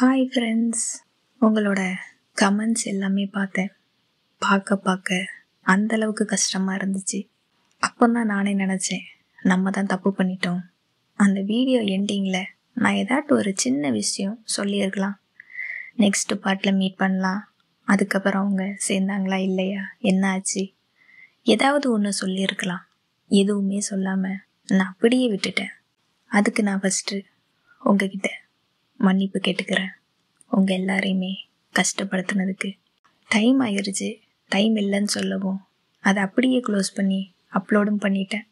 Hi friends, உங்களோட comments எல்லாமே பார்த்தேன். பார்க்க அந்தளவுக்கு கஷ்டமாக இருந்துச்சு. அப்போ தான் நானே நினச்சேன், நம்ம தான் தப்பு பண்ணிட்டோம். அந்த வீடியோ எண்டிங்கில் நான் ஏதாட்டும் ஒரு சின்ன விஷயம் சொல்லியிருக்கலாம். நெக்ஸ்ட்டு பார்ட்டில் மீட் பண்ணலாம், அதுக்கப்புறம் அவங்க சேர்ந்தாங்களா இல்லையா, என்ன ஆச்சு, ஏதாவது ஒன்று சொல்லியிருக்கலாம். எதுவுமே சொல்லாமல் நான் அப்படியே விட்டுட்டேன். அதுக்கு நான் ஃபஸ்ட்டு உங்ககிட்ட மன்னிப்பு கேட்டுக்கிறேன். உங்கள் எல்லாரையுமே கஷ்டப்படுத்தினதுக்கு. டைம் ஆயிடுச்சு, டைம் இல்லைன்னு சொல்லவும் அதை அப்படியே க்ளோஸ் பண்ணி அப்லோடும் பண்ணிட்டேன்.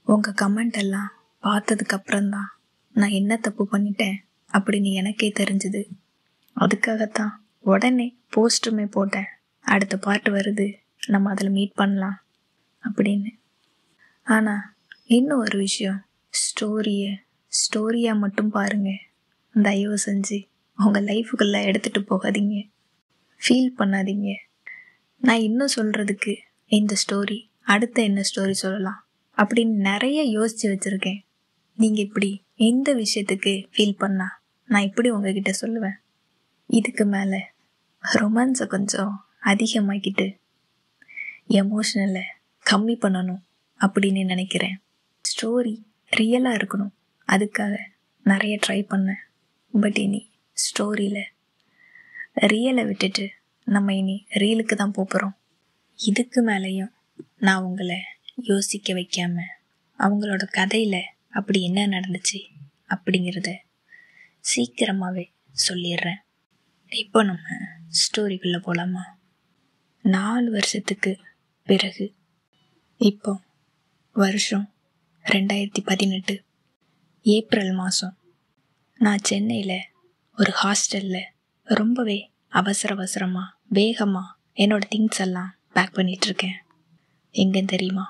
உங்கள் கமெண்ட் எல்லாம் பார்த்ததுக்கப்புறம்தான் நான் என்ன தப்பு பண்ணிட்டேன் அப்படின்னு எனக்கே தெரிஞ்சுது. அதுக்காகத்தான் உடனே போஸ்ட்டுமே போட்டேன், அடுத்த பார்ட் வருது, நம்ம அதில் மீட் பண்ணலாம் அப்படின்னு. ஆனால் இன்னும் ஒரு விஷயம், ஸ்டோரியாக மட்டும் பாருங்கள். தயவு செஞ்சு உங்கள் லைஃபுக்குள்ளே எடுத்துகிட்டு போகாதீங்க, ஃபீல் பண்ணாதீங்க. நான் இன்னும் சொல்கிறதுக்கு இந்த ஸ்டோரி, அடுத்த என்ன ஸ்டோரி சொல்லலாம் அப்படின்னு நிறைய யோசித்து வச்சுருக்கேன். நீங்கள் இப்படி எந்த விஷயத்துக்கு ஃபீல் பண்ணால் நான் இப்படி உங்ககிட்ட சொல்லுவேன். இதுக்கு மேலே ரொமான்ஸை கொஞ்சம் அதிகமாக்கிட்டு எமோஷ்னலை கம்மி பண்ணணும் அப்படின்னு நினைக்கிறேன். ஸ்டோரி ரியலாக இருக்கணும், அதுக்காக நிறைய ட்ரை பண்ணேன். பட் இனி ஸ்டோரியில் ரியலை விட்டுட்டு நம்ம இனி ரீலுக்கு தான் போகிறோம். இதுக்கு மேலேயும் நான் உங்களை யோசிக்க வைக்காமல் அவங்களோட கதையில் அப்படி என்ன நடந்துச்சு அப்படிங்கிறத சீக்கிரமாகவே சொல்லிடுறேன். இப்போ நம்ம ஸ்டோரிக்குள்ளே போகலாமா? 4 வருஷத்துக்கு பிறகு, இப்போ வருஷம் 2018 ஏப்ரல் மாதம், நான் சென்னையில் ஒரு ஹாஸ்டலில் ரொம்பவே அவசரமாக வேகமாக என்னோடய திங்ஸ் எல்லாம் பேக் பண்ணிகிட்ருக்கேன். எங்கேன்னு தெரியுமா?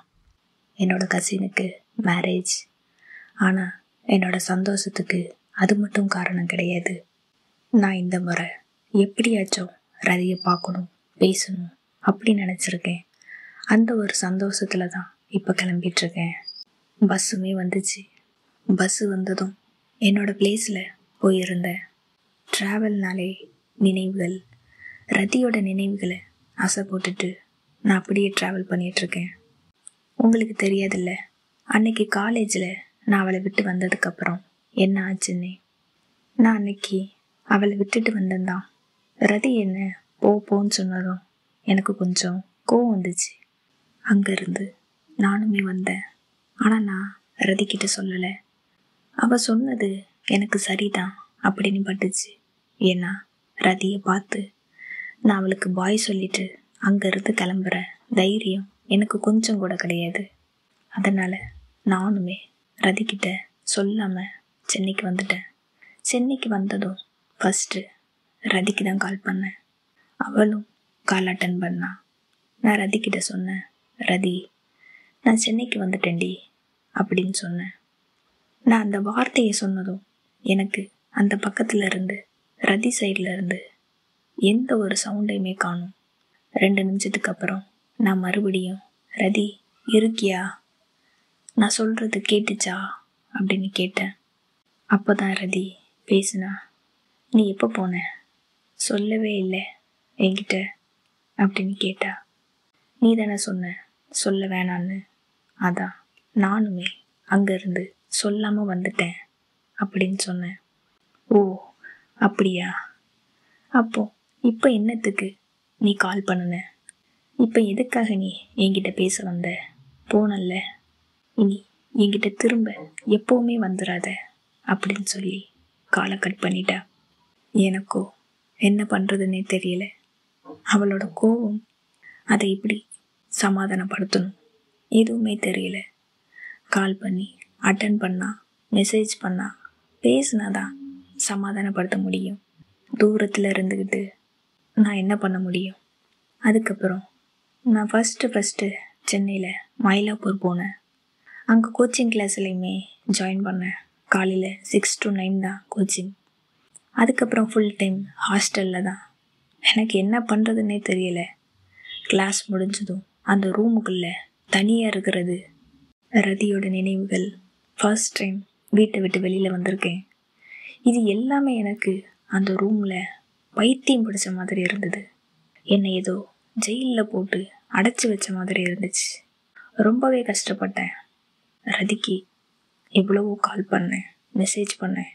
என்னோடய கசினுக்கு மேரேஜ். ஆனால் என்னோடய சந்தோஷத்துக்கு அது மட்டும் காரணம் கிடையாது. நான் இந்த முறை எப்படியாச்சும் ரதியை பார்க்கணும், பேசணும் அப்படி நினச்சிருக்கேன். அந்த ஒரு சந்தோஷத்தில் தான் இப்போ கிளம்பிகிட்ருக்கேன். பஸ்ஸுமே வந்துச்சு. பஸ்ஸு வந்ததும் என்னோடய பிளேஸில் போயிருந்தேன். ட்ராவல்னாலே நினைவுகள், ரதியோட நினைவுகளை ஆசை போட்டுட்டு நான் அப்படியே ட்ராவல் பண்ணிகிட்ருக்கேன். உங்களுக்கு தெரியாதில்ல, அன்னைக்கு காலேஜில் நான் அவளை விட்டு வந்ததுக்கப்புறம் என்ன ஆச்சுன்னு. நான் அன்னைக்கு அவளை விட்டுட்டு வந்தேன்தான். ரதி என்ன போன்னு சொன்னதும் எனக்கு கொஞ்சம் கோவம் வந்துச்சு. அங்கேருந்து நானுமே வந்தேன். ஆனால் நான் ரதிக்கிட்ட சொல்லலை. அவள் சொன்னது எனக்கு சரிதான் அப்படின்னு பட்டுச்சு. ஏன்னா ரதியை பார்த்து நான் அவளுக்கு பாய் சொல்லிட்டு அங்கேருந்து கிளம்புற தைரியம் எனக்கு கொஞ்சம் கூட கிடையாது. அதனால் நானுமே ரதிக்கிட்ட சொல்லாமல் சென்னைக்கு வந்துட்டேன். சென்னைக்கு வந்ததும் ஃபஸ்ட்டு ரதிக்கு தான் கால் பண்ணேன். அவளும் கால் அட்டன் பண்ணா. நான் ரதிக்கிட்ட சொன்னேன், ரதி நான் சென்னைக்கு வந்துட்டேன்டி அப்படின்னு சொன்னேன். நான் அந்த வார்த்தையை சொன்னதும் எனக்கு அந்த பக்கத்தில் இருந்து, ரதி சைடில் இருந்து எந்த ஒரு சவுண்டையுமே காணும். 2 நிமிஷத்துக்கு அப்புறம் நான் மறுபடியும் ரதி இருக்கியா, நான் சொல்கிறது கேட்டுச்சா அப்படின்னு கேட்டேன். அப்போ தான் ரதி பேசுனா. நீ எப்போ போன, சொல்லவே இல்லை என்கிட்ட அப்படின்னு கேட்டா. நீ தானே சொன்ன சொல்ல வேணான்னு, அதான் நானுமே அங்கேருந்து சொல்லாமல் வந்துட்டேன் அப்படின்னு சொன்னேன். ஓ அப்படியா, அப்போ இப்போ என்னத்துக்கு நீ கால் பண்ணுன, இப்போ எதுக்காக நீ என்கிட்ட பேச வந்த, போனல்ல, இனி என்கிட்ட திரும்ப எப்போவுமே வந்துடாத அப்படின்னு சொல்லி காலை கட் பண்ணிட்டா. எனக்கோ என்ன பண்ணுறதுன்னே தெரியல. அவளோட கோபம், அதை இப்படி சமாதானப்படுத்தணும் எதுவுமே தெரியல. கால் பண்ணி அட்டன் பண்ணா, மெசேஜ் பண்ணா, பேசினாதான் சமாதானப்படுத்த முடியும். தூரத்தில் இருந்துக்கிட்டு நான் என்ன பண்ண முடியும்? அதுக்கப்புறம் நான் ஃபஸ்ட்டு சென்னையில் மயிலாப்பூர் போனேன். அங்கே கோச்சிங் கிளாஸ்லையுமே ஜாயின் பண்ணேன். காலையில் 6 to 9 தான் கோச்சிங். அதுக்கப்புறம் ஃபுல் டைம் ஹாஸ்டலில் தான். எனக்கு என்ன பண்ணுறதுன்னே தெரியல. கிளாஸ் முடிஞ்சதும் அந்த ரூமுக்குள்ளே தனியாக இருக்கிறது. ரதியோட நினைவுகள். ஃபர்ஸ்ட் டைம் வீட்டை விட்டு வெளியில் வந்திருக்கேன். இது எல்லாமே எனக்கு அந்த ரூமில் பைத்தியம் பிடிச்ச மாதிரி இருந்தது. என்னை ஏதோ ஜெயிலில் போட்டு அடைச்சி வச்ச மாதிரி இருந்துச்சு. ரொம்பவே கஷ்டப்பட்டேன். ரதிக்கு எவ்வளவோ கால் பண்ணேன், மெசேஜ் பண்ணேன்,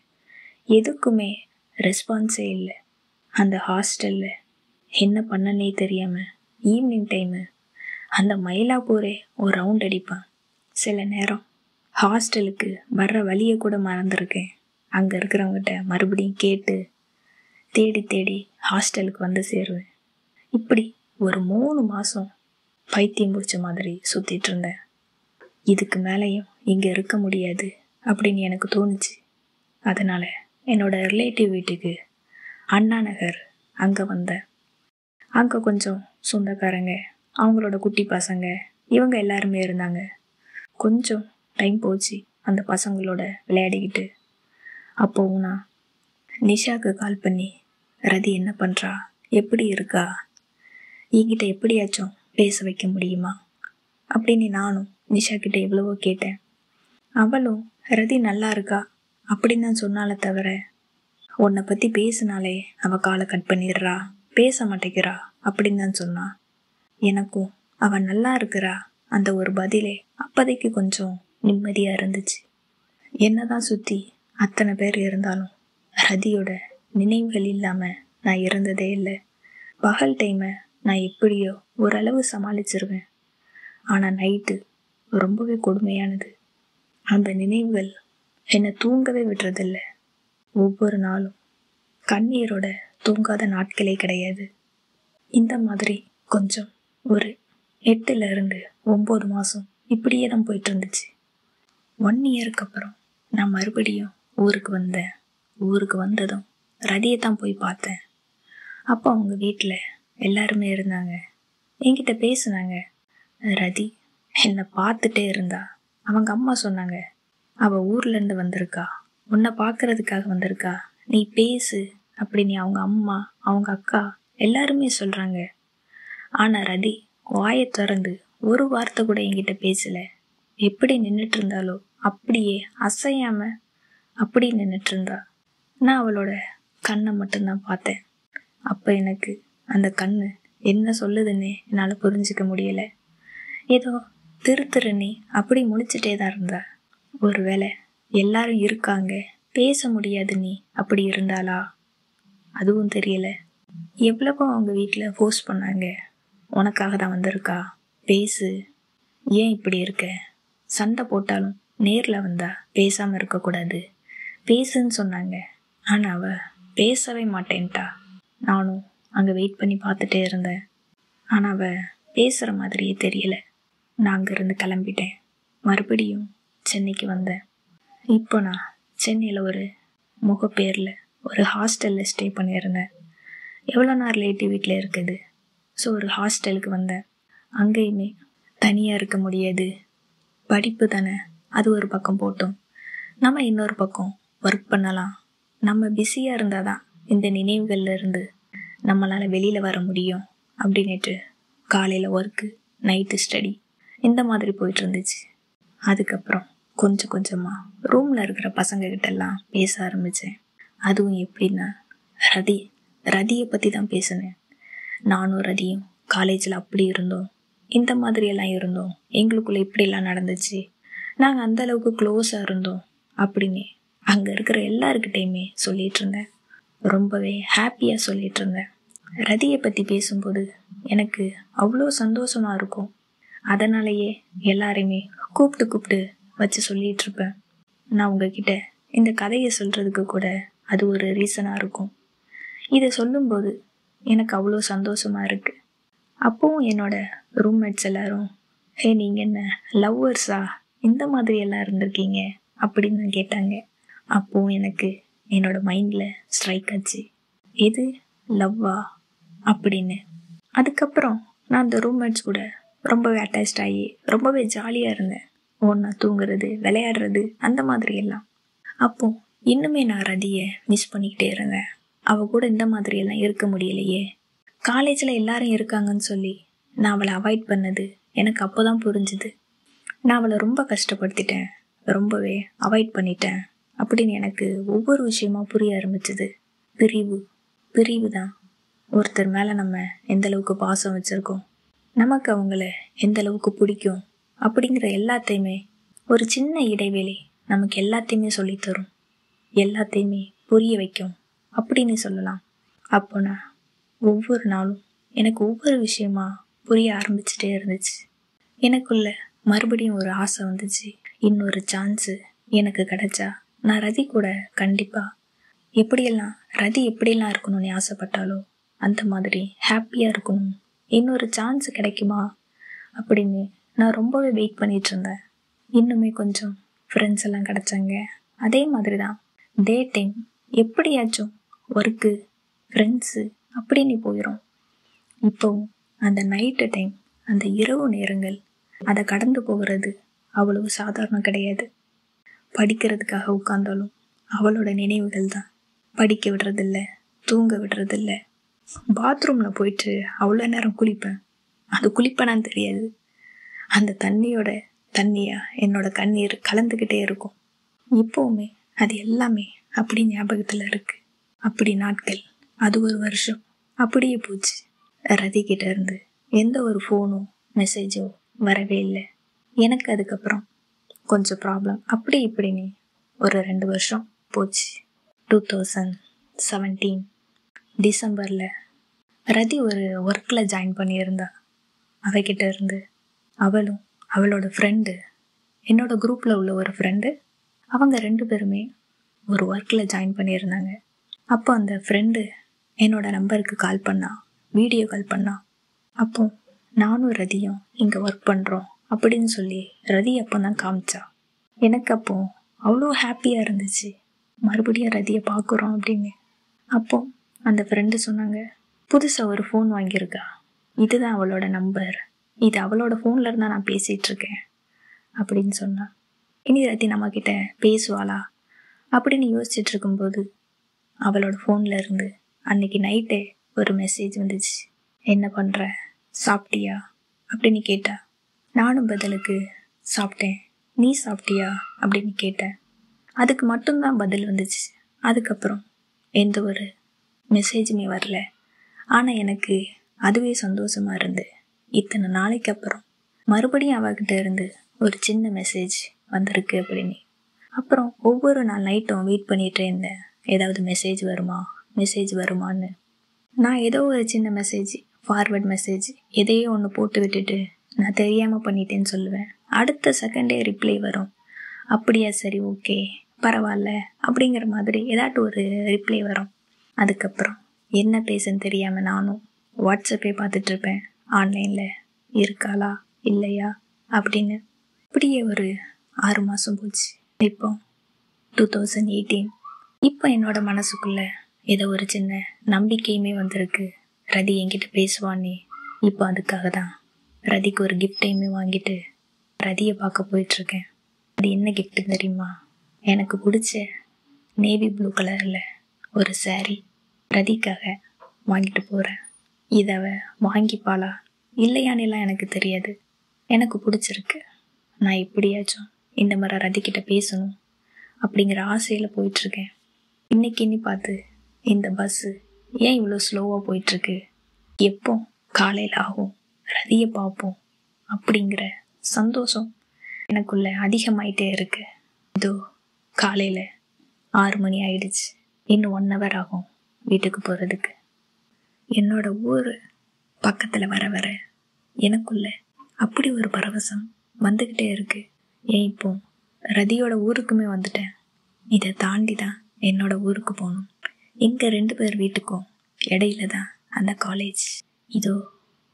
எதுக்குமே ரெஸ்பான்ஸே இல்லை. அந்த ஹாஸ்டலில் என்ன பண்ணனே தெரியாமல் ஈவினிங் டைமு அந்த மயிலாப்பூரே ஒரு ரவுண்ட் அடிப்பேன். சில நேரம் ஹாஸ்டலுக்கு வர்ற வழியை கூட மறந்துருக்கேன். அங்கே இருக்கிறவங்ககிட்ட மறுபடியும் கேட்டு தேடி தேடி ஹாஸ்டலுக்கு வந்து சேருவேன். இப்படி ஒரு 3 மாதம் பைத்தியம் பிடிச்ச மாதிரி சுற்றிட்டு இருந்தேன். இதுக்கு மேலேயும் இங்கே இருக்க முடியாது அப்படின்னு எனக்கு தோணுச்சு. அதனால் என்னோட ரிலேட்டிவ் வீட்டுக்கு அண்ணா நகர் அங்கே வந்தேன். அங்கே கொஞ்சம் சொந்தக்காரங்க, அவங்களோட குட்டி பசங்க, இவங்க எல்லாருமே இருந்தாங்க. கொஞ்சம் டைம் போச்சு அந்த பசங்களோட விளையாடிக்கிட்டு. அப்போவும் நான் நிஷாவுக்கு கால் பண்ணி, ரதி என்ன பண்ணுறா, எப்படி இருக்கா, என்கிட்ட எப்படியாச்சும் பேச வைக்க முடியுமா அப்படின்னு நானும் நிஷா கிட்ட எவ்வளவோ கேட்டேன். அவளும் ரதி நல்லா இருக்கா அப்படின்னு தான் சொன்னாலே தவிர, உன்னை பற்றி பேசினாலே அவள் காலை கட் பண்ணிடுறா, பேச மாட்டேங்கிறா அப்படின்னு தான் சொன்னா. எனக்கும் அவள் நல்லா இருக்கிறா அந்த ஒரு பதிலே அப்போதைக்கு கொஞ்சம் நிம்மதியாக இருந்துச்சு. என்னதான் சுற்றி அத்தனை பேர் இருந்தாலும் ரதியோட நினைவுகள் இல்லாமல் நான் இருந்ததே இல்லை. பகல் டைமை நான் எப்படியோ ஓரளவு சமாளிச்சிருவேன். ஆனால் நைட்டு ரொம்பவே கொடுமையானது. அந்த நினைவுகள் என்னை தூங்கவே விடுறதில்ல. ஒவ்வொரு நாளும் கண்ணீரோட தூங்காத நாட்களே கிடையாது. இந்த மாதிரி கொஞ்சம் ஒரு 8 to 9 மாதம் இப்படியே தான் போயிட்டு இருந்துச்சு. 1 இயருக்கு அப்புறம் நான் மறுபடியும் ஊருக்கு வந்தேன். ஊருக்கு வந்ததும் ரதியை தான் போய் பார்த்தேன். அப்போ அவங்க வீட்டில் எல்லாருமே இருந்தாங்க. என்கிட்ட பேசுனாங்க. ரதி என்னை பார்த்துட்டே இருந்தா. அவங்க அம்மா சொன்னாங்க, அவள் ஊர்லேருந்து வந்திருக்கா, உன்னை பார்க்கறதுக்காக வந்திருக்கா, நீ பேசு அப்படின்னு அவங்க அம்மா, அவங்க அக்கா எல்லாருமே சொல்கிறாங்க. ஆனால் ரதி வாயை திறந்து ஒரு வார்த்தை கூட என்கிட்ட பேசலை. எப்படி நின்றுட்டு இருந்தாலோ அப்படியே அசையாமல் அப்படி நின்றுட்டு இருந்தா. நான் அவளோட கண்ணை மட்டும்தான் பார்த்தேன். அப்போ எனக்கு அந்த கண்ணு என்ன சொல்லுதுன்னே என்னால் புரிஞ்சிக்க முடியலை. ஏதோ திருன்னு அப்படி முழிச்சிட்டே தான் இருந்தா. ஒருவேளை எல்லாரும் இருக்காங்க, பேச முடியாது நீ அப்படி இருந்தாளா, அதுவும் தெரியல. எவ்வளவோ அவங்க வீட்டில் ஃபோர்ஸ் பண்ணாங்க, உனக்காக தான் வந்திருக்கா, பேசு, ஏன் இப்படி இருக்க, சண்டை போட்டாலும் நேரில் வந்தா பேசாமல் இருக்கக்கூடாது, பேசுன்னு சொன்னாங்க. ஆனால் அவள் பேசவே மாட்டேன்ட்டா. நானும் அங்கே வெயிட் பண்ணி பார்த்துட்டே இருந்தேன். ஆனால் அவள் பேசுகிற மாதிரியே தெரியலை. நான் அங்கேருந்து கிளம்பிட்டேன். மறுபடியும் சென்னைக்கு வந்தேன். இப்போ நான் சென்னையில் ஒரு முகப்பேரில் ஒரு ஹாஸ்டலில் ஸ்டே பண்ணியிருந்தேன். எவ்வளோ நான் ரிலேட்டிவ் வீட்டில் இருக்குது. ஸோ ஒரு ஹாஸ்டலுக்கு வந்தேன். அங்கேயுமே தனியாக இருக்க முடியாது. படிப்பு தானே, அது ஒரு பக்கம் போட்டோம், நம்ம இன்னொரு பக்கம் ஒர்க் பண்ணலாம். நம்ம பிஸியாக இருந்தால் தான் இந்த நினைவுகளில் இருந்து நம்மளால் வெளியில் வர முடியும் அப்படின்னுட்டு காலையில் ஒர்க்கு, நைட்டு ஸ்டடி, இந்த மாதிரி போயிட்டு இருந்துச்சு. அதுக்கப்புறம் கொஞ்சம் கொஞ்சமாக ரூமில் இருக்கிற பசங்கக்கிட்டெல்லாம் பேச ஆரம்பித்தேன். அதுவும் எப்படின்னா, ரதியை பற்றி தான் பேசினேன். நானும் ரதியும் காலேஜில் அப்படி இருந்தோம், இந்த மாதிரியெல்லாம் இருந்தோம், எங்களுக்குள்ளே இப்படிலாம் நடந்துச்சு, நாங்கள் அந்தளவுக்கு க்ளோஸாக இருந்தோம் அப்படின்னு அங்கே இருக்கிற எல்லாருக்கிட்டையுமே சொல்லிகிட்டு இருந்தேன். ரொம்பவே ஹாப்பியாக சொல்லிகிட்டு இருந்தேன். ரதியை பற்றி பேசும்போது எனக்கு அவ்வளோ சந்தோஷமாக இருக்கும். அதனாலேயே எல்லாரையுமே கூப்பிட்டு வச்சு சொல்லிகிட்டு இருப்பேன். நான் உங்ககிட்ட இந்த கதையை சொல்கிறதுக்கு கூட அது ஒரு ரீசனாக இருக்கும். இதை சொல்லும்போது எனக்கு அவ்வளோ சந்தோஷமாக இருக்குது. அப்போவும் என்னோட ரூம்மேட்ஸ் எல்லாரும், நீங்கள் என்ன லவ்வர்ஸா, இந்த மாதிரி எல்லாம் இருந்திருக்கீங்க அப்படின்னு கேட்டாங்க. அப்போவும் எனக்கு என்னோட மைண்டில் ஸ்ட்ரைக் ஆச்சு, எது லவ்வா அப்படின்னு. அதுக்கப்புறம் நான் அந்த ரூம்மேட்ஸ் கூட ரொம்பவே அட்டாச்ட் ஆகி ரொம்பவே ஜாலியாக இருந்தேன். ஒன்றா தூங்குறது, விளையாடுறது, அந்த மாதிரி எல்லாம். அப்போ இன்னுமே நான் ரதியை மிஸ் பண்ணிக்கிட்டே இருந்தேன். அவள் கூட இந்த மாதிரியெல்லாம் இருக்க முடியலையே. காலேஜில் எல்லாரும் இருக்காங்கன்னு சொல்லி நான் அவளை அவாய்ட் பண்ணது எனக்கு அப்போ தான் புரிஞ்சுது. நான் அவளை ரொம்ப கஷ்டப்படுத்திட்டேன், ரொம்பவே அவாய்ட் பண்ணிட்டேன் அப்படின்னு எனக்கு ஒவ்வொரு விஷயமா புரிய ஆரம்பிச்சுது. பிரிவு. பிரிவு தான் ஒருத்தர் மேலே நம்ம எந்த அளவுக்கு பாசம் வச்சுருக்கோம், நமக்கு அவங்கள எந்த அளவுக்கு பிடிக்கும் அப்படிங்கிற எல்லாத்தையுமே ஒரு சின்ன இடைவெளி நமக்கு எல்லாத்தையுமே சொல்லித்தரும், எல்லாத்தையுமே புரிய வைக்கும் அப்படின்னு சொல்லலாம். அப்போ நான் ஒவ்வொரு நாளும் எனக்கு ஒவ்வொரு விஷயமா புரிய ஆரம்பிச்சுட்டே இருந்துச்சு. எனக்குள்ள மறுபடியும் ஒரு ஆசை வந்துச்சு. இன்னொரு சான்ஸு எனக்கு கிடைச்சா நான் ரதி கூட கண்டிப்பாக ரதி எப்படியெல்லாம் இருக்கணும்னு ஆசைப்பட்டாலோ அந்த மாதிரி ஹாப்பியாக இருக்கணும், இன்னொரு சான்ஸ் கிடைக்குமா அப்படின்னு நான் ரொம்பவே வெயிட் பண்ணிகிட்டு இருந்தேன். இன்னுமே கொஞ்சம் ஃப்ரெண்ட்ஸ் எல்லாம் கிடச்சாங்க. அதே மாதிரி தான் டே டைம் எப்படியாச்சும் ஒர்க்கு, ஃப்ரெண்ட்ஸு அப்படின்னு போயிடும். இப்போவும் அந்த நைட்டு டைம், அந்த இரவு நேரங்கள் அதை கடந்து போகிறது அவ்வளவு சாதாரணம் கிடையாது. படிக்கிறதுக்காக உட்கார்ந்தாலும் அவளோட நினைவுகள் தான். படிக்க விடுறதில்ல, தூங்க விடுறதில்ல. பாத்ரூமில் போயிட்டு அவ்வளோ நேரம் குளிப்பேன். அது குளிப்பேனான்னு தெரியாது, அந்த தண்ணியா என்னோட கண்ணீர் கலந்துக்கிட்டே இருக்கும். இப்போவுமே அது எல்லாமே அப்படி ஞாபகத்தில் இருக்கு. அப்படி நாட்கள், அது ஒரு வருஷம் அப்படியே போச்சு. ரதிக்கிட்ட இருந்து எந்த ஒரு ஃபோனோ மெசேஜோ வரவே இல்லை. எனக்கு அதுக்கப்புறம் கொஞ்சம் ப்ராப்ளம் அப்படி இப்படின்னு ஒரு 2 வருஷம் போச்சு. 2017 டிசம்பரில் ரதி ஒரு ஒர்க்கில் ஜாயின் பண்ணியிருந்தா. அவகிட்ட இருந்து அவளும் அவளோட ஃப்ரெண்டு, என்னோட குரூப்பில் உள்ள ஒரு ஃப்ரெண்டு, அவங்க 2 பேருமே ஒரு ஒர்க்கில் ஜாயின் பண்ணியிருந்தாங்க. அப்போ அந்த ஃப்ரெண்டு என்னோட நம்பருக்கு கால் பண்ணா, வீடியோ கால் பண்ணா. அப்போ நானும் ரதியும் இங்கே ஒர்க் பண்ணுறோம் அப்படின்னு சொல்லி ரதி அப்போ தான் காமிச்சா. எனக்கு அப்போ அவ்வளோ ஹாப்பியாக இருந்துச்சு, மறுபடியும் ரதியை பார்க்குறோம் அப்படின்னு. அப்போ அந்த ஃப்ரெண்டு சொன்னாங்க, புதுசாக ஒரு ஃபோன் வாங்கியிருக்கா, இதுதான் அவளோட நம்பர், இது அவளோட ஃபோனில் இருந்தால் நான் பேசிகிட்ருக்கேன் அப்படின்னு சொன்னான். இனி ரதி நம்மக்கிட்ட பேசுவாளா அப்படின்னு யோசிச்சுட்டு இருக்கும்போது அவளோட ஃபோனில் இருந்து அன்னைக்கு நைட்டே ஒரு மெசேஜ் வந்துச்சு. என்ன பண்ணுற, சாப்பிட்டியா அப்படின்னு கேட்டா. நானும் பதிலுக்கு சாப்பிட்டேன், நீ சாப்பிட்டியா அப்படின்னு கேட்டேன். அதுக்கு மட்டும்தான் பதில் வந்துச்சு. அதுக்கப்புறம் எந்த ஒரு மெசேஜுமே வரல. ஆனால் எனக்கு அதுவே சந்தோஷமாக இருந்து, இத்தனை நாளைக்கு அப்புறம் மறுபடியும் அவகிட்ட இருந்து ஒரு சின்ன மெசேஜ் வந்திருக்கு அப்படின்னு. அப்புறம் ஒவ்வொரு நாள் நைட்டும் வெயிட் பண்ணிகிட்டே இருந்தேன், ஏதாவது மெசேஜ் வருமான்னு. நான் ஏதோ ஒரு சின்ன மெசேஜ், ஃபார்வர்ட் மெசேஜ் எதையோ ஒன்று போட்டு விட்டுட்டு நான் தெரியாமல் பண்ணிட்டேன்னு சொல்லுவேன். அடுத்த செகண்டே ரிப்ளை வரும். அப்படியா, சரி, ஓகே, பரவாயில்ல அப்படிங்கிற மாதிரி ஏதாட்டும் ஒரு ரிப்ளை வரும். அதுக்கப்புறம் என்ன பேசுன்னு தெரியாமல் நானும் வாட்ஸ்அப்பே பார்த்துட்ருப்பேன், ஆன்லைனில் இருக்காளா இல்லையா அப்படின்னு. இப்படியே ஒரு 6 மாதம் போச்சு. இப்போ 2018. இப்போ என்னோட மனசுக்குள்ளே ஏதோ ஒரு சின்ன நம்பிக்கையுமே வந்திருக்கு, ரதி என்கிட்ட பேசுவான்னு. இப்போ அதுக்காக தான் ரதிக்கு ஒரு கிஃப்டையுமே வாங்கிட்டு ரதியை பார்க்க போயிட்டுருக்கேன். அது என்ன கிஃப்ட்டு தெரியுமா? எனக்கு பிடிச்ச நேவி ப்ளூ கலரில் ஒரு சாரீ ரதிக்காக வாங்கிட்டு போகிறேன். இதை வாங்கிப்பாளா இல்லையானெல்லாம் எனக்கு தெரியாது, எனக்கு பிடிச்சிருக்கு. நான் எப்படியாச்சும் இந்த மாதிரி ரதிக்கிட்ட பேசணும் அப்படிங்கிற ஆசையில் போயிட்டுருக்கேன். இன்னைக்கு பார்த்து இந்த பஸ்ஸு ஏன் இவ்வளோ ஸ்லோவாக போயிட்டுருக்கு, எப்போ காலையில் ஆகும், ரதியை பார்ப்போம் அப்படிங்கிற சந்தோஷம் எனக்குள்ளே அதிகமாயிட்டே இருக்கு. இதோ காலையில் 6 மணி ஆயிடுச்சு, இன்னும் 1 hour ஆகும் வீட்டுக்கு போகிறதுக்கு. என்னோட ஊர் பக்கத்தில் வர வர எனக்குள்ள அப்படி ஒரு பரவசம் வந்துக்கிட்டே இருக்கு. ஏன் இப்போ ரதியோட ஊருக்குமே வந்துட்டேன். இதை தாண்டி தான் என்னோட ஊருக்கு போகணும். எங்கள் 2 பேர் வீட்டுக்கும் இடையில தான் அந்த காலேஜ். இதோ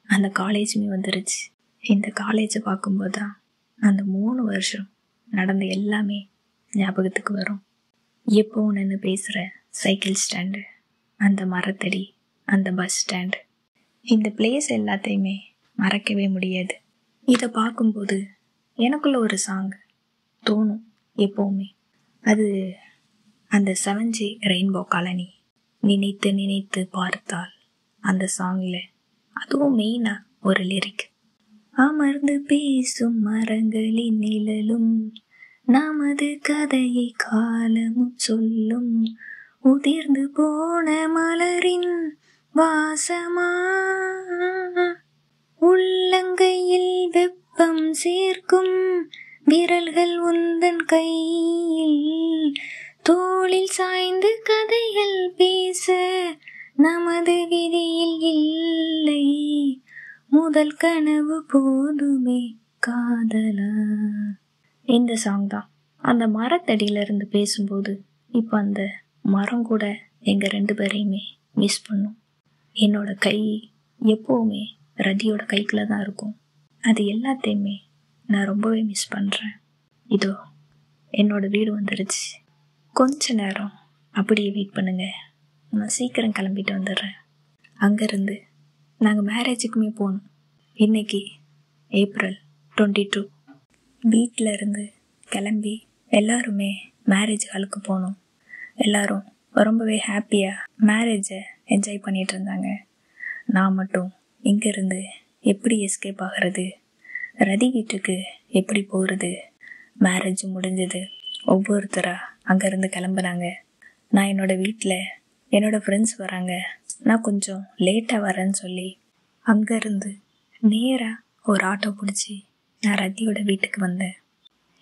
அந்த காலேஜுமே வந்துருச்சு. இந்த காலேஜை பார்க்கும்போது தான் அந்த 3 வருஷம் நடந்த எல்லாமே ஞாபகத்துக்கு வரும். எப்போவும் நின்று பேசுகிற சைக்கிள் ஸ்டாண்டு, அந்த மரத்தடி, அந்த பஸ் ஸ்டாண்டு, இந்த பிளேஸ் எல்லாத்தையுமே மறக்கவே முடியாது. இதை பார்க்கும்போது எனக்குள்ள ஒரு சாங் தோணும் எப்போவுமே. அது அந்த 7G ரெயின்போ காலனி, நினைத்து நினைத்து பார்த்தால், அந்த சாங்கில் அதுவும் மெயினாக ஒரு லிரிக், அமர்ந்து பேசும் மரங்களின் நிழலும் நமது கதையை காலமும் சொல்லும், உதிர்ந்து போன மலரின் வாசமா, உள்ளங்கையில் வெப்பம் சேர்க்கும் விரல்கள் உந்தன் கையில், தோளில் சாய்ந்து கதைகள் பேச நமது விதியில் இல்லை, முதல் கனவு போதுமே காதலா. இந்த சாங் தான் அந்த மரத்தடியில இருந்து பேசும்போது இப்போ அந்த மரம் கூட எங்கள் 2 பேரையுமே மிஸ் பண்ணும். என்னோட கை எப்போவுமே ரதியோட கைக்குள்ள தான் இருக்கும். அது எல்லாத்தையுமே நான் ரொம்பவே மிஸ் பண்ணுறேன். இதோ என்னோட வீடு வந்துடுச்சு. கொஞ்ச நேரம் அப்படியே வெயிட் பண்ணுங்க, நான் சீக்கிரம் கிளம்பிட்டு வந்துடுறேன். அங்கேருந்து நாங்கள் மேரேஜுக்குமே போகணும். இன்னைக்கு ஏப்ரல் 22. வீட்டில் இருந்து கிளம்பி எல்லாருமே மேரேஜ் ஹாலுக்கு போனோம். எல்லாரும் ரொம்பவே ஹாப்பியாக மேரேஜை என்ஜாய் பண்ணிகிட்டு இருந்தாங்க. நான் மட்டும் இங்கேருந்து எப்படி எஸ்கேப் ஆகிறது, ரதி வீட்டுக்கு எப்படி போகிறது. மேரேஜ் முடிஞ்சது, ஒவ்வொருத்தராக அங்கேருந்து கிளம்புனாங்க. நான் என்னோடய வீட்டில் என்னோடய ஃப்ரெண்ட்ஸ் வராங்க, நான் கொஞ்சம் லேட்டாக வரேன்னு சொல்லி அங்கேருந்து நேராக ஒரு ஆட்டோ பிடிச்சி நான் ரதியோட வீட்டுக்கு வந்தேன்.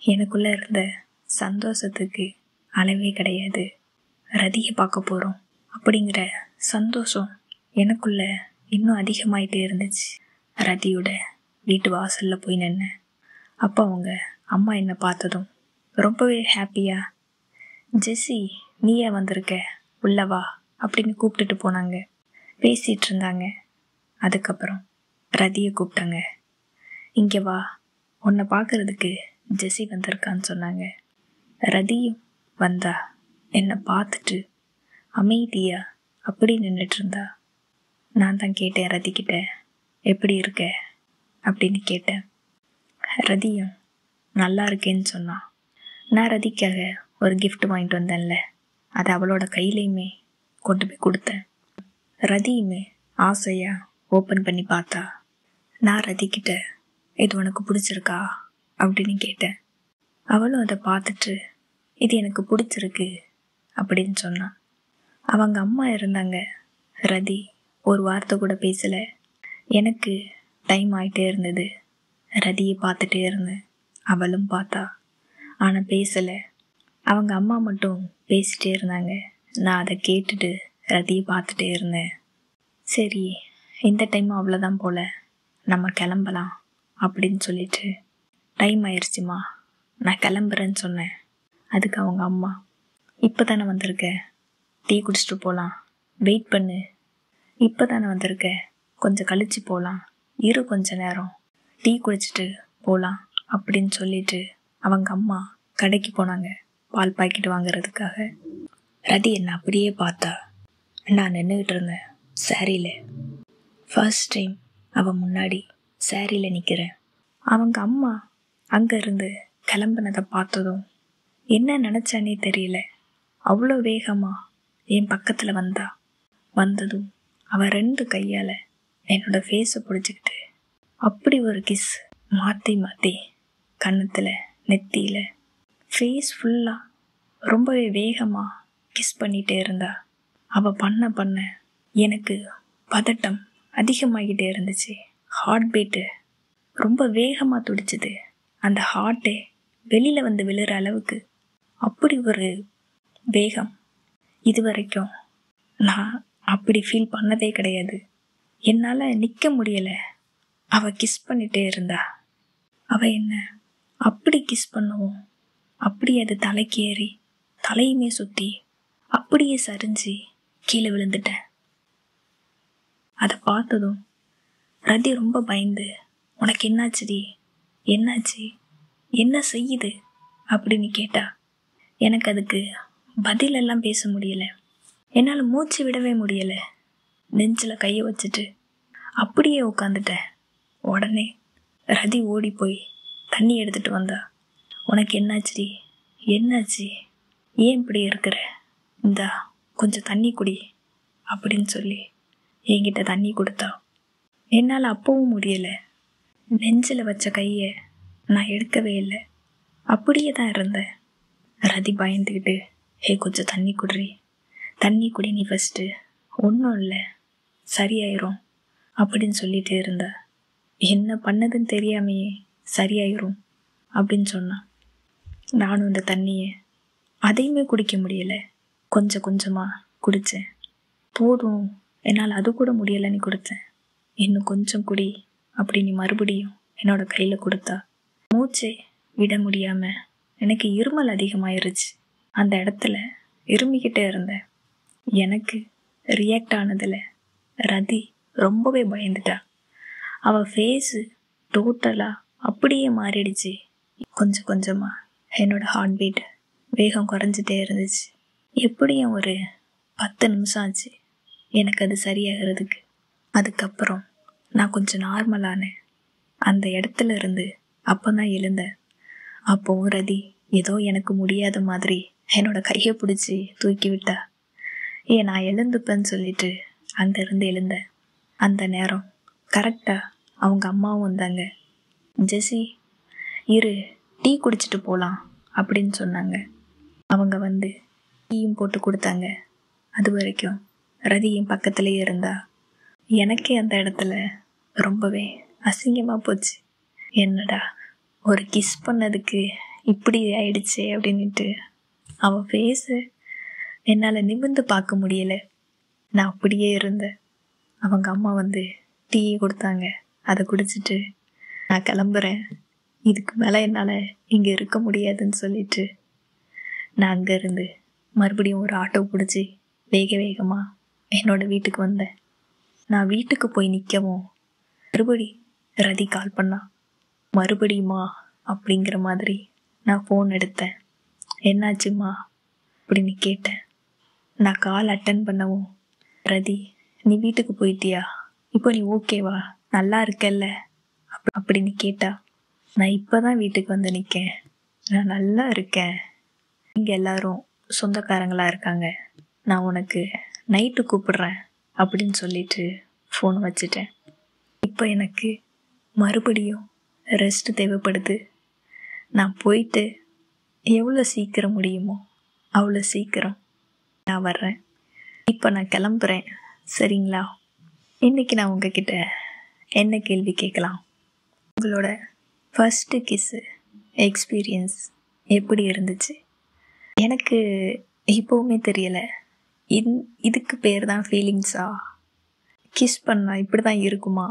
எனக்குள்ளே இருந்த சந்தோஷத்துக்கு அளவே கிடையாது. ரதியை பார்க்க போகிறோம் அப்படிங்கிற சந்தோஷம் எனக்குள்ள இன்னும் அதிகமாயிட்டே இருந்துச்சு. ரதியோட வீட்டு வாசலில் போய் நின்னேன். அப்போ அவங்க அம்மா என்னை பார்த்ததும் ரொம்பவே ஹாப்பியாக, ஜெஸ்ஸி நீயே வந்திருக்க, உள்ளவா அப்படின்னு கூப்பிட்டுட்டு போனாங்க. பேசிகிட்டு இருந்தாங்க. அதுக்கப்புறம் ரதியை கூப்பிட்டாங்க. இங்கே வா, உன்னை பார்க்கறதுக்கு ஜெஸ்ஸி வந்திருக்கான்னு சொன்னாங்க. ரதியும் வந்தா. என்னை பார்த்துட்டு அமைதியா அப்படி நின்றுட்டு இருந்தா. நான் தான் கேட்டேன் ரதிக்கிட்ட, எப்படி இருக்க அப்படின்னு கேட்டேன். ரதியும் நல்லா இருக்கேன்னு சொன்னான். நான் ரதிக்காக ஒரு கிஃப்ட் வாங்கிட்டு வந்தேன்ல, அதை அவளோட கையிலையுமே கொண்டு போய் கொடுத்தேன். ரதியுமே ஆசையாக ஓப்பன் பண்ணி பார்த்தா. நான் ரதிக்கிட்ட, இது உனக்கு பிடிச்சிருக்கா அப்படின்னு கேட்டேன். அவளும் அதை பார்த்துட்டு இது எனக்கு பிடிச்சிருக்கு அப்படின்னு சொன்னான். அவங்க அம்மா இருந்தாங்க. ரதி ஒரு வார்த்தை கூட பேசலை. எனக்கு டைம் ஆகிட்டே இருந்தது. ரதியை பார்த்துட்டே இருந்தேன். அவளும் பார்த்தா, ஆனால் பேசலை. அவங்க அம்மா மட்டும் பேசிகிட்டே இருந்தாங்க. நான் அதை கேட்டுட்டு ரதியை பார்த்துட்டே இருந்தேன். சரி, இந்த டைம் அவ்வளோதான் போல், நம்ம கிளம்பலாம் அப்படின்னு சொல்லிட்டு, டைம் ஆயிடுச்சுமா நான் கிளம்புறேன்னு சொன்னேன். அதுக்கு அவங்க அம்மா, இப்போ தானே வந்திருக்க, டீ குடிச்சிட்டு போகலாம், வெயிட் பண்ணு, இப்போ தானே வந்திருக்க, கொஞ்சம் கழிச்சு போகலாம், இரு கொஞ்ச நேரம், டீ குடிச்சிட்டு போகலாம் அப்படின்னு சொல்லிட்டு அவங்க அம்மா கடைக்கு போனாங்க பால் பாக்கெட் வாங்குறதுக்காக. ரதி என்னை அப்படியே பார்த்தா. நான் நின்றுக்கிட்டு இருந்தேன் சாரியில். ஃபர்ஸ்ட் டைம் அவன் முன்னாடி சாரியில் நிற்கிறேன். அவங்க அம்மா அங்கேருந்து கிளம்புனதை பார்த்ததும் என்ன நினச்சானே தெரியல, அவ்வளோ வேகமாக என் பக்கத்தில் வந்தா. வந்ததும் அவள் 2 கையால் என்னோட ஃபேஸை பிடிச்சிக்கிட்டு அப்படி ஒரு கிஸ் மாற்றி மாற்றி கன்னத்தில், நெத்தியில், ஃபேஸ் ஃபுல்லாக ரொம்பவே வேகமாக கிஸ் பண்ணிகிட்டே இருந்தா. அவள் பண்ண எனக்கு பதட்டம் அதிகமாகிட்டே இருந்துச்சு. ஹார்ட் பீட்டு ரொம்ப வேகமாக துடிச்சுது. அந்த ஹார்ட்டே வெளியில் வந்து விழுற அளவுக்கு அப்படி ஒரு வேகம். இது வரைக்கும் நான் அப்படி ஃபீல் பண்ணதே கிடையாது. என்னால் நிற்க முடியலை. அவள் கிஸ் பண்ணிகிட்டே இருந்தா. அவள் என்ன அப்படி கிஸ் பண்ணவும் அப்படியே அது தலைக்கு ஏறி தலையுமே சுற்றி அப்படியே சரிஞ்சு கீழே விழுந்துட்டேன். அதை பார்த்ததும் ரதி ரொம்ப பயந்து, உனக்கு என்னாச்சுடி, என்னாச்சு, என்ன செய்யுது அப்படின்னு கேட்டா. எனக்கு அதுக்கு பதிலெல்லாம் பேச முடியலை. என்னால் மூச்சு விடவே முடியலை. நெஞ்சில் கையை வச்சுட்டு அப்படியே உட்காந்துட்டேன். உடனே ரதி ஓடி போய் தண்ணி எடுத்துகிட்டு வந்தா. உனக்கு என்னாச்சுடி, என்னாச்சு, ஏன் இப்படி இருக்கிற, இந்தா கொஞ்சம் தண்ணி குடி அப்படின்னு சொல்லி என்கிட்ட தண்ணி கொடுத்தா. என்னால் அப்பவும் முடியலை. நெஞ்சில் வச்ச கையை நான் எடுக்கவே இல்லை, அப்படியே தான் இருந்தேன். ரதி பயந்துக்கிட்டு, கொஞ்சம் தண்ணி குடுறி, தண்ணி குடி நீ ஃபஸ்ட்டு, ஒன்றும் இல்லை, சரியாயிரும் அப்படின்னு சொல்லிட்டு இருந்தா. என்ன பண்ணதுன்னு தெரியாமையே சரியாயிரும் அப்படின்னு சொன்னான். நானும் இந்த தண்ணியை அதையுமே குடிக்க முடியலை, கொஞ்சம் கொஞ்சமாக குடித்தேன். போதும், என்னால் அது கூட முடியலைன்னு கொடுத்தேன். இன்னும் கொஞ்சம் குடி அப்படின்னு மறுபடியும் என்னோட கையில் கொடுத்தா. மூச்சை விட முடியாமல் எனக்கு இருமல் அதிகமாயிருச்சு. அந்த இடத்துல இருமிக்கிட்டே இருந்தேன். எனக்கு ரியாக்ட் ஆனதில் ரதி ரொம்பவே பயந்துட்டா. அவள் ஃபேஸு டோட்டலாக அப்படியே மாறிடுச்சு. கொஞ்சம் கொஞ்சமாக என்னோடய ஹார்ட் பீட் வேகம் குறைஞ்சிட்டே இருந்துச்சு. எப்படியும் ஒரு 10 நிமிஷம் ஆச்சு எனக்கு அது சரியாகிறதுக்கு. அதுக்கப்புறம் நான் கொஞ்சம் நார்மலானேன். அந்த இடத்துல இருந்து அப்போ தான் எழுந்தேன். அப்போவும் ரதி ஏதோ எனக்கு முடியாத மாதிரி என்னோட கையை பிடிச்சி தூக்கி விட்டா. நான் எழுந்துப்பேன்னு சொல்லிட்டு அங்கேருந்து எழுந்தேன். அந்த நேரம் கரெக்டாக அவங்க அம்மாவும் வந்தாங்க. ஜெசி, இரு, டீ குடிச்சிட்டு போகலாம் அப்படின்னு சொன்னாங்க. அவங்க வந்து டீயும் போட்டு கொடுத்தாங்க. அது வரைக்கும் ரதியும் பக்கத்துலேயே இருந்தா. எனக்கே அந்த இடத்துல ரொம்பவே அசிங்கமாக போச்சு. என்னடா ஒரு கிஸ் பண்ணதுக்கு இப்படி ஆயிடுச்சே அப்படின்ட்டு அவள் ஃபேஸு என்னால் நிமிர்ந்து பார்க்க முடியலை. நான் அப்படியே இருந்தேன். அவங்க அம்மா வந்து டீ கொடுத்தாங்க. அதை குடிச்சிட்டு நான் கிளம்புறேன், இதுக்கு மேலே என்னால் இங்கே இருக்க முடியாதுன்னு சொல்லிட்டு நான் அங்கேருந்து மறுபடியும் ஒரு ஆட்டோ பிடிச்சி வேகமாக என்னோடய வீட்டுக்கு வந்தேன். நான் வீட்டுக்கு போய் நிற்கவும் மறுபடி ரதி கால் பண்ணா. மறுபடியுமா அப்படிங்கிற மாதிரி நான் ஃபோன் எடுத்தேன். என்னாச்சுமா அப்படின்னு கேட்டேன். நான் கால் அட்டன் பண்ணவும், ரதி, நீ வீட்டுக்கு போயிட்டியா, இப்போ நீ ஓகேவா, நல்லா இருக்கல்ல அப்படின்னு கேட்டா. நான் இப்போ தான் வீட்டுக்கு வந்து நிற்கேன், நான் நல்லா இருக்கேன், இங்கே எல்லாரும் சொந்தக்காரங்களாக இருக்காங்க, நான் உனக்கு நைட்டு கூப்பிடுறேன் அப்படின்னு சொல்லிட்டு ஃபோன் வச்சுட்டேன். இப்போ எனக்கு மறுபடியும் ரெஸ்ட் தேவைப்படுது. நான் போயிட்டு எவ்வளோ சீக்கிரம் முடியுமோ அவ்வளோ சீக்கிரம் நான் வர்றேன். இப்போ நான் கிளம்புறேன், சரிங்களா? இன்றைக்கி நான் உங்ககிட்ட என்ன கேள்வி கேட்கலாம்? உங்களோட ஃபஸ்ட்டு கிஸ்ஸு எக்ஸ்பீரியன்ஸ் எப்படி இருந்துச்சு? எனக்கு இப்போவுமே தெரியலை. இதுக்கு பேர் தான் ஃபீலிங்ஸா? கிஸ் பண்ணால் இப்படி தான் இருக்குமா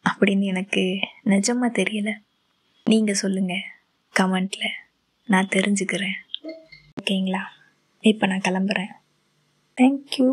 அப்படின்னு எனக்கு நிஜமாக தெரியலை. நீங்கள் சொல்லுங்கள் கமெண்ட்டில், நான் தெரிஞ்சுக்கிறேன். ஓகேங்களா? இப்போ நான் கிளம்புறேன். தேங்க்யூ.